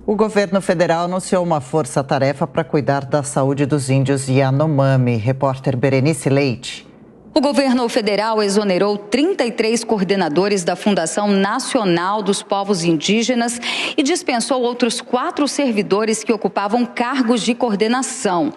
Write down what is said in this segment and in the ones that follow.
O governo federal anunciou uma força-tarefa para cuidar da saúde dos índios Yanomami. Repórter Berenice Leite. O governo federal exonerou 33 coordenadores da Fundação Nacional dos Povos Indígenas e dispensou outros 4 servidores que ocupavam cargos de coordenação.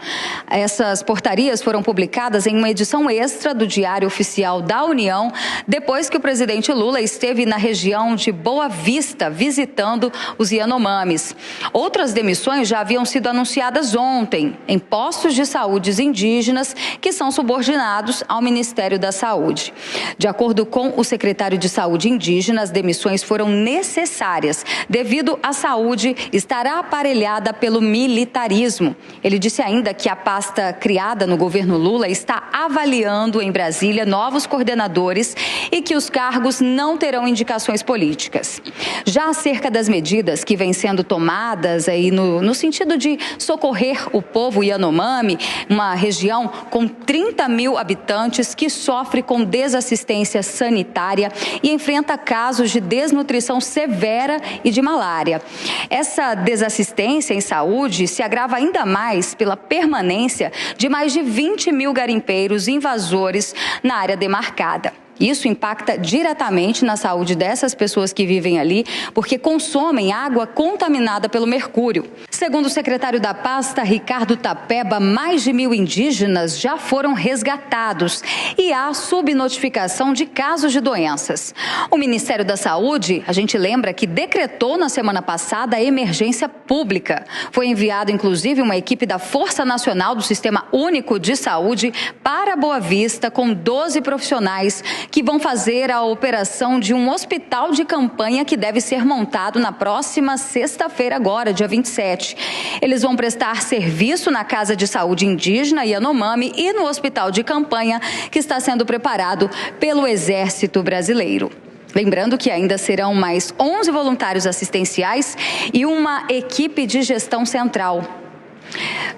Essas portarias foram publicadas em uma edição extra do Diário Oficial da União, depois que o presidente Lula esteve na região de Boa Vista visitando os Yanomamis. Outras demissões já haviam sido anunciadas ontem em postos de saúde indígenas que são subordinados ao Ministério da Saúde. De acordo com o secretário de Saúde indígena, as demissões foram necessárias devido à saúde estar aparelhada pelo militarismo. Ele disse ainda que a pasta criada no governo Lula está avaliando em Brasília novos coordenadores e que os cargos não terão indicações políticas. Já acerca das medidas que vêm sendo tomadas aí no sentido de socorrer o povo Yanomami, uma região com 30 mil habitantes que sofre com desassistência sanitária e enfrenta casos de desnutrição severa e de malária. Essa desassistência em saúde se agrava ainda mais pela permanência de mais de 20 mil garimpeiros invasores na área demarcada. Isso impacta diretamente na saúde dessas pessoas que vivem ali, porque consomem água contaminada pelo mercúrio. Segundo o secretário da pasta, Ricardo Tapeba, mais de 1.000 indígenas já foram resgatados e há subnotificação de casos de doenças. O Ministério da Saúde, a gente lembra que decretou na semana passada a emergência pública. Foi enviado, inclusive, uma equipe da Força Nacional do Sistema Único de Saúde para Boa Vista, com 12 profissionais que vão fazer a operação de um hospital de campanha que deve ser montado na próxima sexta-feira agora, dia 27. Eles vão prestar serviço na Casa de Saúde Indígena Yanomami e no hospital de campanha que está sendo preparado pelo Exército Brasileiro. Lembrando que ainda serão mais 11 voluntários assistenciais e uma equipe de gestão central.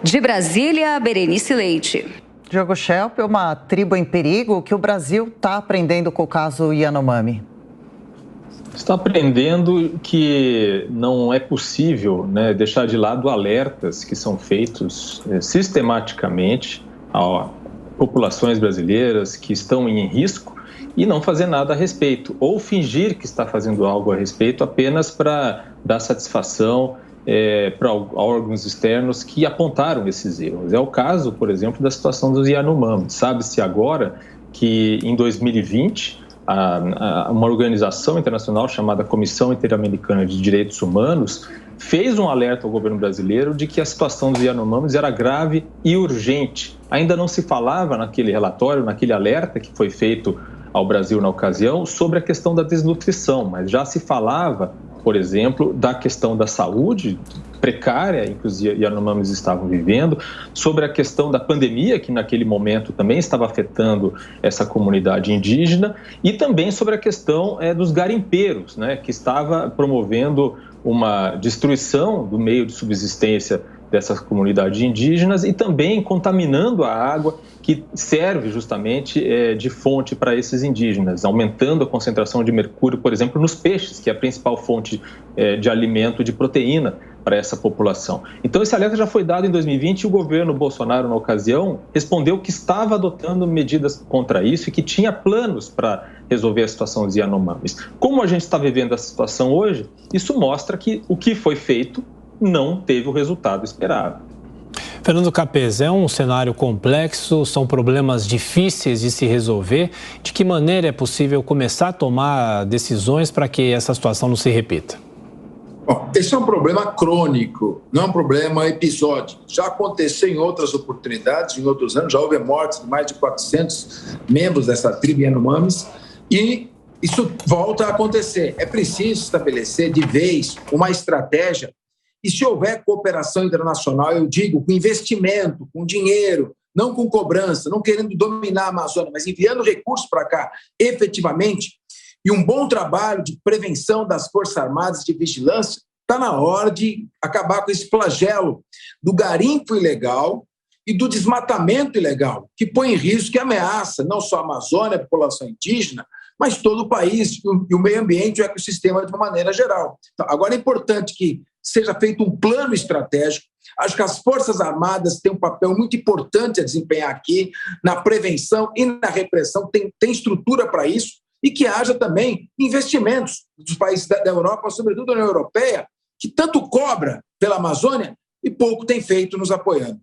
De Brasília, Berenice Leite. Diogo Schelp, uma tribo em perigo, o que o Brasil está aprendendo com o caso Yanomami? Está aprendendo que não é possível, deixar de lado alertas que são feitos sistematicamente a populações brasileiras que estão em risco e não fazer nada a respeito, ou fingir que está fazendo algo a respeito apenas para dar satisfação para órgãos externos que apontaram esses erros. É o caso, por exemplo, da situação dos Yanomami. Sabe-se agora que em 2020, uma organização internacional chamada Comissão Interamericana de Direitos Humanos fez um alerta ao governo brasileiro de que a situação dos Yanomamis era grave e urgente. Ainda não se falava naquele relatório, naquele alerta que foi feito ao Brasil na ocasião, sobre a questão da desnutrição, mas já se falava, por exemplo, da questão da saúde precária em que os Yanomamis estavam vivendo, sobre a questão da pandemia, que naquele momento também estava afetando essa comunidade indígena, e também sobre a questão dos garimpeiros, que estava promovendo uma destruição do meio de subsistência dessas comunidades indígenas e também contaminando a água que serve justamente de fonte para esses indígenas, aumentando a concentração de mercúrio, por exemplo, nos peixes, que é a principal fonte de alimento, de proteína para essa população. Então, esse alerta já foi dado em 2020 e o governo Bolsonaro, na ocasião, respondeu que estava adotando medidas contra isso e que tinha planos para resolver a situação dos Yanomamis. Como a gente está vivendo essa situação hoje, isso mostra que o que foi feito não teve o resultado esperado. Fernando Capês, é um cenário complexo, são problemas difíceis de se resolver. De que maneira é possível começar a tomar decisões para que essa situação não se repita? Bom, esse é um problema crônico, não é um problema episódico. Já aconteceu em outras oportunidades, em outros anos, já houve mortes de mais de 400 membros dessa tribo Yanomamis e isso volta a acontecer. É preciso estabelecer de vez uma estratégia. E se houver cooperação internacional, eu digo, com investimento, com dinheiro, não com cobrança, não querendo dominar a Amazônia, mas enviando recursos para cá, efetivamente, e um bom trabalho de prevenção das Forças Armadas de vigilância, está na hora de acabar com esse flagelo do garimpo ilegal e do desmatamento ilegal, que põe em risco, que ameaça não só a Amazônia, a população indígena, mas todo o país e o meio ambiente e o ecossistema de uma maneira geral. Então, agora é importante que seja feito um plano estratégico. Acho que as Forças Armadas têm um papel muito importante a desempenhar aqui na prevenção e na repressão, tem estrutura para isso, e que haja também investimentos dos países da Europa, sobretudo da União Europeia, que tanto cobra pela Amazônia e pouco tem feito nos apoiando.